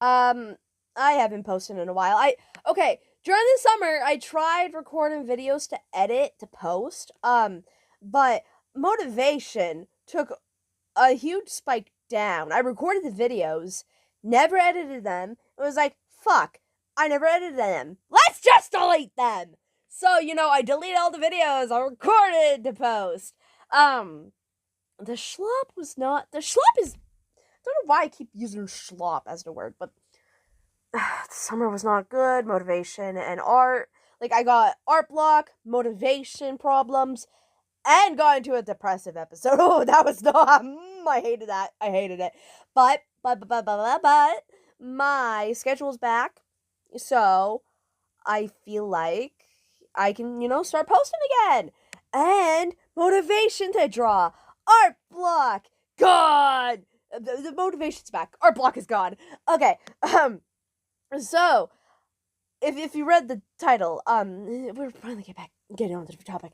Um, I haven't posted in a while. Okay, during the summer I tried recording videos to edit to post. But motivation took a huge spike down. I recorded the videos, never edited them. It was like, fuck, I never edited them. Let's just delete them. So, I deleted all the videos I recorded to post. Um, the schlop was not. The schlop is. I don't know why I keep using schlop as the word, but the summer was not good. Motivation and art. Like, I got art block, motivation problems, and got into a depressive episode. Oh, that was not. I hated that. I hated it. But, my schedule's back, so I feel like I can, start posting again. And motivation to draw. Art block. Gone. The motivation's back. Art block is gone. Okay. So if you read the title, we're finally getting on to the topic.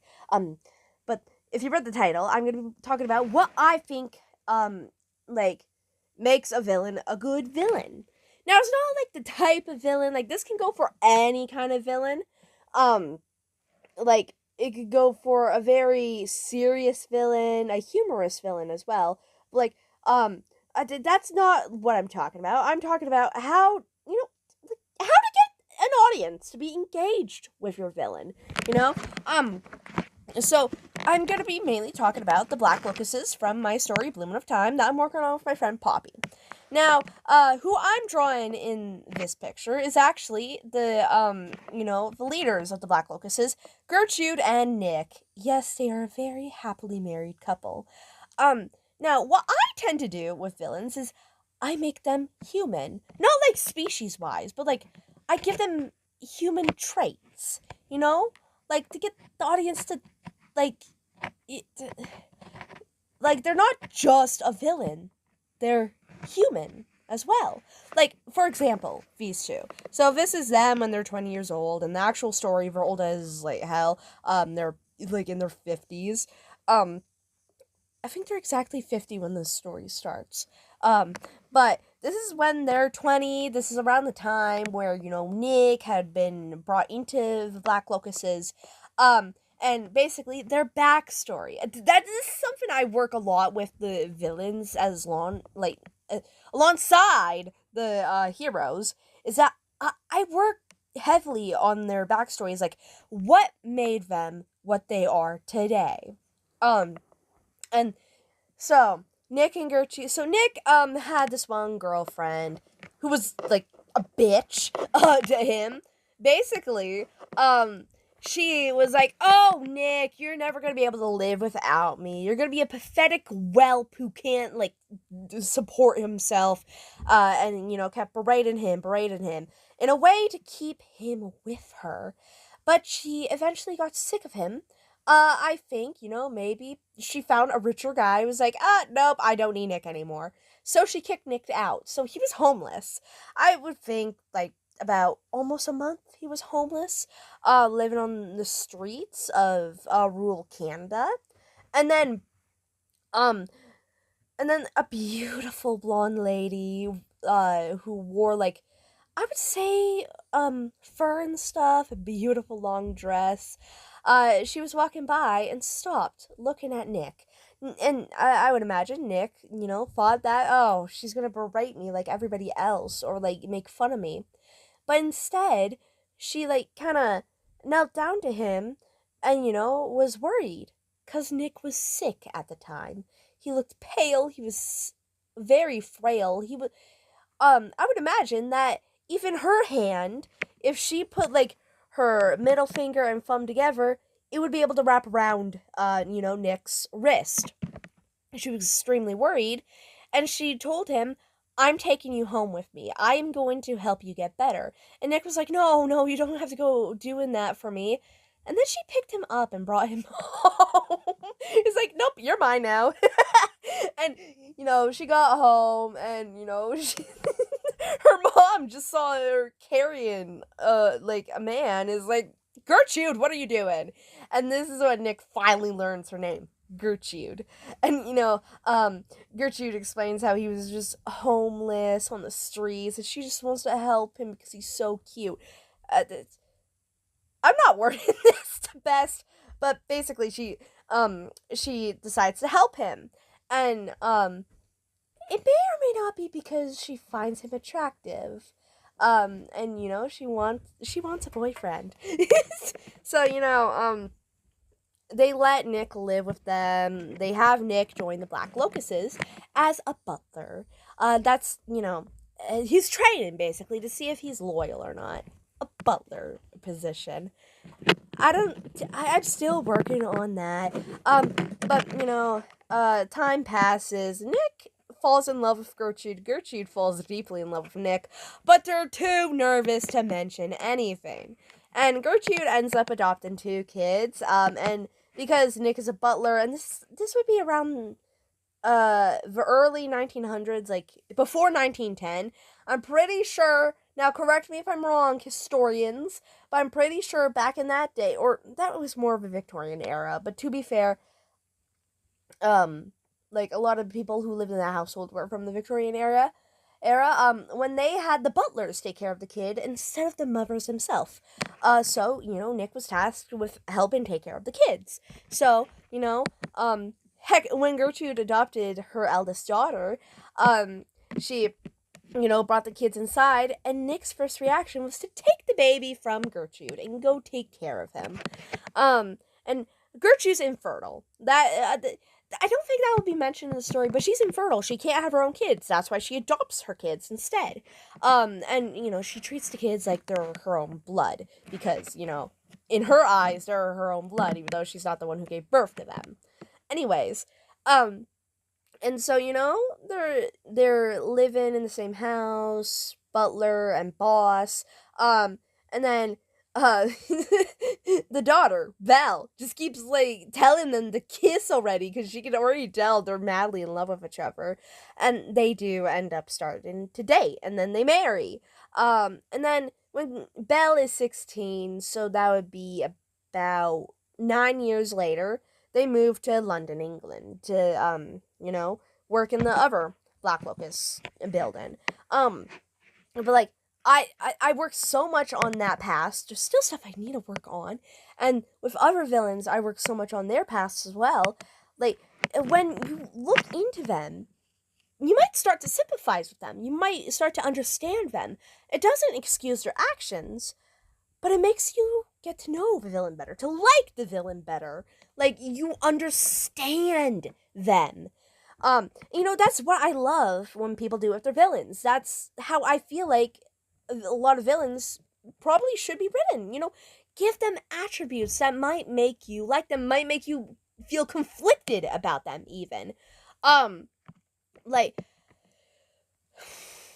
But if you read the title, I'm gonna be talking about what I think, like, makes a villain a good villain. Now, it's not like the type of villain. Like, this can go for any kind of villain. Um, like, it could go for a very serious villain, a humorous villain as well. Like, that's not what I'm talking about. I'm talking about how, how to get an audience to be engaged with your villain. You know, so I'm gonna be mainly talking about the Black Locusts from my story Blooming of Time that I'm working on with my friend Poppy. Now, who I'm drawing in this picture is actually the leaders of the Black Locusts, Gertrude and Nick. Yes, they are a very happily married couple. Now, what I tend to do with villains is I make them human. Not like species-wise, but like, I give them human traits, you know? Like, to get the audience to, like, it, like, they're not just a villain. They're human as well. Like, for example, these two. So this is them when they're 20 years old, and the actual story, they're old as, like, hell. They're, like, in their 50s. I think they're exactly 50 when this story starts. But this is when they're 20. This is around the time where, Nick had been brought into the Black Locusts. And basically their backstory. That is something I work a lot with the villains alongside the heroes, is that I work heavily on their backstories, like what made them what they are today. And so Nick and Gertrude. So Nick had this one girlfriend who was like a bitch to him. Basically, she was like, "Oh, Nick, you're never gonna be able to live without me. You're gonna be a pathetic whelp who can't like support himself," and kept berating him in a way to keep him with her. But she eventually got sick of him. I think, maybe she found a richer guy who was like, nope, I don't need Nick anymore. So she kicked Nick out. So he was homeless. I would think, like, about almost a month he was homeless, living on the streets of rural Canada. And then, um, and then a beautiful blonde lady, who wore, like, I would say, fur and stuff, a beautiful long dress. She was walking by and stopped, looking at Nick. And I would imagine Nick, thought that, oh, she's gonna berate me like everybody else, or, like, make fun of me. But instead, she, like, kinda knelt down to him and, was worried. 'Cause Nick was sick at the time. He looked pale, he was very frail. I would imagine that even her hand, if she put like her middle finger and thumb together, it would be able to wrap around, Nick's wrist. She was extremely worried, and she told him, "I'm taking you home with me. I am going to help you get better." And Nick was like, "No, no, you don't have to go doing that for me." And then she picked him up and brought him home. He's like, "Nope, you're mine now." And she got home, and she her mom just saw her carrying like a man, is like, "Gertrude, what are you doing?" And this is when Nick finally learns her name. Gertrude. And, Gertrude explains how he was just homeless on the streets and she just wants to help him because he's so cute. I'm not wording this the best, but basically she decides to help him. And it may or may not be because she finds him attractive. And she wants a boyfriend. So, they let Nick live with them. They have Nick join the Black Locusts as a butler. That's, he's training basically to see if he's loyal or not. A butler position. I'm still working on that. But time passes. Nick falls in love with Gertrude. Gertrude falls deeply in love with Nick, but they're too nervous to mention anything. And Gertrude ends up adopting 2 kids. And because Nick is a butler, and this would be around the early 1900s, like before 1910. I'm pretty sure, now correct me if I'm wrong, historians, but I'm pretty sure back in that day, or that was more of a Victorian era, but to be fair, like a lot of people who lived in that household were from the Victorian era, when they had the butlers take care of the kid instead of the mothers himself. So, Nick was tasked with helping take care of the kids. So, heck, when Gertrude adopted her eldest daughter, she, brought the kids inside, and Nick's first reaction was to take the baby from Gertrude and go take care of him. And Gertrude's infertile. I don't think that will be mentioned in the story, but she's infertile. She can't have her own kids. That's why she adopts her kids instead. And she treats the kids like they're her own blood because, in her eyes, they're her own blood, even though she's not the one who gave birth to them. Anyways, and so, they're living in the same house, butler and boss, and then, the daughter, Val, just keeps, telling them to kiss already, because she can already tell they're madly in love with each other, and they do end up starting to date, and then they marry, and then, when Belle is 16, so that would be about 9 years later, they move to London, England, to, work in the other Black Locust building, but, I work so much on that past. There's still stuff I need to work on. And with other villains, I work so much on their pasts as well. When you look into them, you might start to sympathize with them. You might start to understand them. It doesn't excuse their actions, but it makes you get to know the villain better, to like the villain better. You understand them. That's what I love when people do with their villains. That's how I feel like a lot of villains probably should be written. Give them attributes that might make you like them, might make you feel conflicted about them, even. Like,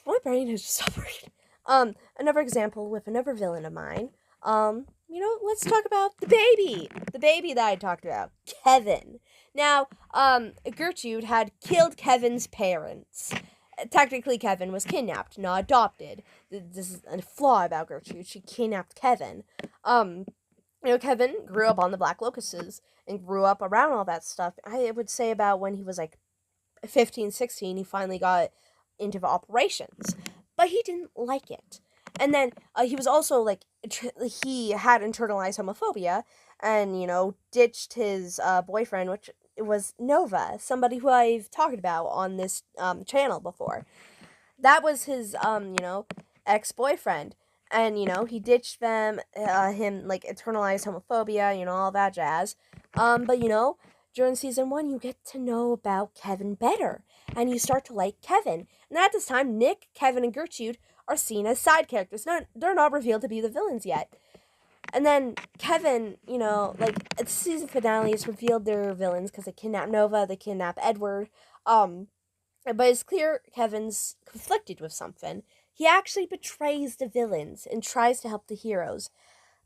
my brain has just suffered. Another example with another villain of mine. Let's talk about the baby. The baby that I talked about, Kevin. Now, Gertrude had killed Kevin's parents. Technically, Kevin was kidnapped, not adopted. This is a flaw about Gertrude. She kidnapped Kevin. Kevin grew up on the Black Locusts and grew up around all that stuff. I would say about when he was 15, 16, he finally got into the operations. But he didn't like it. And then he was also he had internalized homophobia and, ditched his boyfriend, which was Nova, somebody who I've talked about on this channel before. That was his, ex-boyfriend. And, he ditched him, internalized homophobia, all that jazz. But, during season 1, you get to know about Kevin better. And you start to like Kevin. And at this time, Nick, Kevin, and Gertrude are seen as side characters. They're not revealed to be the villains yet. And then Kevin, at the season finale, it's revealed they're villains because they kidnap Nova, they kidnap Edward. But it's clear Kevin's conflicted with something. He actually betrays the villains and tries to help the heroes,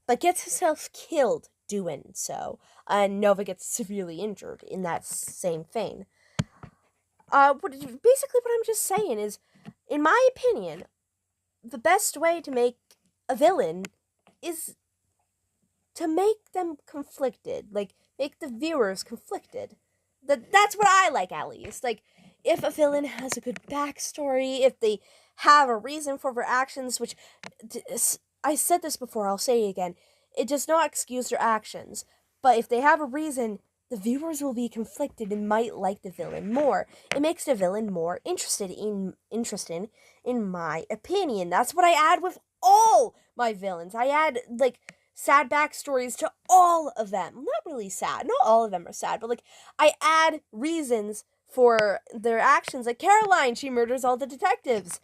but gets himself killed doing so. And Nova gets severely injured in that same vein. Basically what I'm just saying is, in my opinion, the best way to make a villain is to make them conflicted. Make the viewers conflicted. That's what I like, at least. Like, if a villain has a good backstory, if they have a reason for their actions, which I said this before, I'll say it again. It does not excuse their actions, but if they have a reason, the viewers will be conflicted and might like the villain more. It makes the villain more interesting, in my opinion. That's what I add with all my villains. I add, like, sad backstories to all of them. Not really sad. Not all of them are sad, but, like, I add reasons for their actions. Like Caroline, she murders all the detectives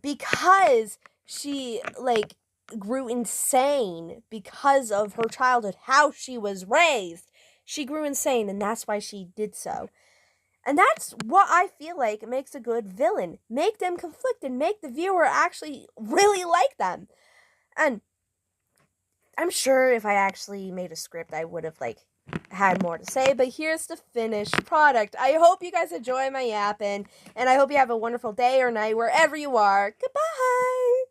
because she, like, grew insane because of her childhood, how she was raised. She grew insane, and that's why she did so. And that's what I feel like makes a good villain. Make them conflicted, make the viewer actually really like them. And I'm sure if I actually made a script, I would have, like, had more to say, but here's the finished product. I hope you guys enjoy my yapping, and I hope you have a wonderful day or night wherever you are. Goodbye!